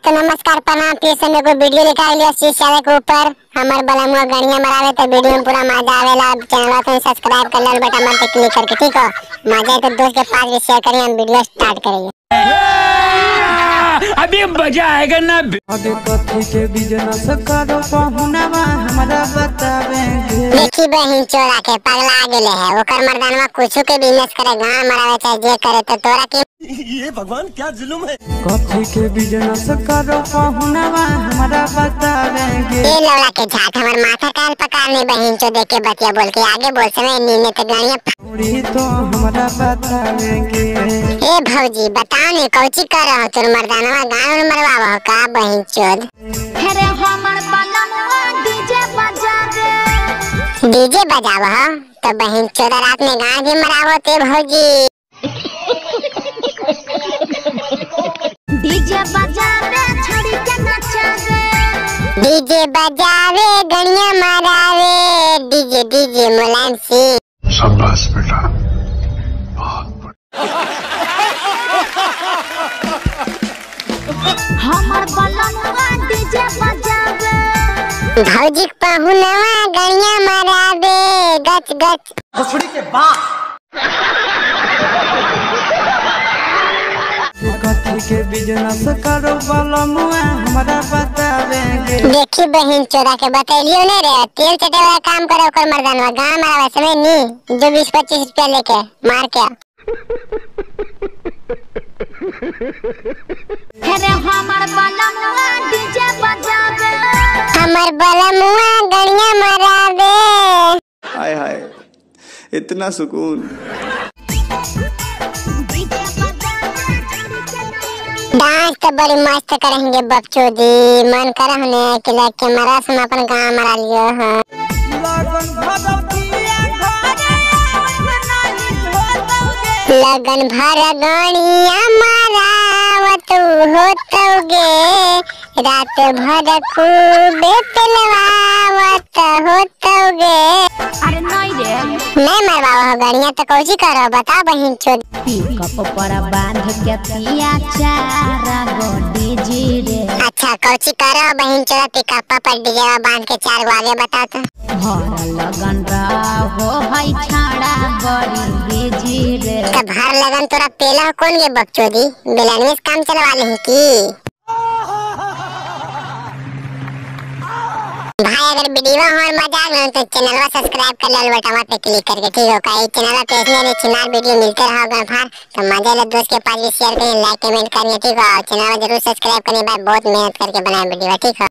तो नमस्कार प्रणाम। फिर से मेरे को वीडियो निकाल लिया इस चैनल के ऊपर हमार बलमुआ गणिया मरावे तो वीडियो में पूरा मजा आवेला। चैनल को सब्सक्राइब कर लो बटन पर क्लिक करके, ठीक है। मजा तो दोस्त के पास भी शेयर करिए। हम वीडियो स्टार्ट करेंगे। अभी मजा आएगा ना। आगे कथी के बिजनेस करो पहुनावा हमरा बतावेंगे। देखी बहन चोरा के पगला गेले है। ओकर मर्दानवा कुछ के बिजनेस करे, गांव मरावे चाहे जे करे, तो तोरा के ये भगवान क्या जुल्म है। कथी के बिजनेस करो पहुनावा हमरा बतावेंगे। ये लौला के झाट हमर माथा काल पकारने बहन चो देख के बतिया बोल के आगे बोल समय नीने ते गणिया पूरी तो हमरा बतावेंगे। ए भौजी बताओ ने कौची कर रहो तोर मर्दानवा गांव में मरवावा हो का बहन चोद। अरे हमर बलमुआ डीजे बजावे। डीजे बजावा हो तो बहन चोद रात में गांव भी मरावो ते भौजी। डीजे बजावे छोड़ी के नचावे। डीजे बजावे गणिया मरावे। DJ DJ Mulayam Singh. शाबाश बेटा, बहुत हमर बलमुआ डीजे बजावे। भौजी पहुनवा गणिया मरावे। गच गच भोसड़ी के बाप। कथी के बिजनेस करो बलमुआ हमरा बतावेंगे। देखी बहन चोरा के बतैलियो ने रे। तेल चटे वाला काम करे ओकर मर्दानवा गांव मरावे समय नी जो 20-25 रुपया लेके मार के। अरे हमर बलमुआ डीजे बजावे। हमर बलमुआ गणिया मरावे। हाय हाय, इतना सुकून। डांस तो बड़ी मस्त करेंगे बच्चों जी। मन कर हमने कि लड़के मरा हम अपन गांव मरा लियो हां। लगन भर गणिया मरावत होतोगे। रात भर खूब पिलवावत होतोगे। अरे नहीं रे मैं मरवावा हो गणिया तो कौची करो बता बहन चोद। पिकअप पर बांध के पिया चार गो डीजे रे। अच्छा कौची करो बहन चोद पिकअप पर डीजे बांध के 4 गो आगे बता तो। भर लगन रहो है छाड़ा बड़ी डीजे रे। तो भर लगन तोरा पेला कौन ये बकचोदी बेलन में काम चलवा ले की। भाई अगर वीडियो और मजा आ गया तो चैनल को सब्सक्राइब कर लो बटन पे क्लिक करके, ठीक है। का चैनल पे ऐसे चिनार वीडियो मिलते रहोगे भाई तो मजा ले दोस्त के पास भी शेयर करें, लाइक कमेंट करिए, ठीक है। चैनल को जरूर सब्सक्राइब करने बाद बहुत मेहनत करके बनाए वीडियो, ठीक है।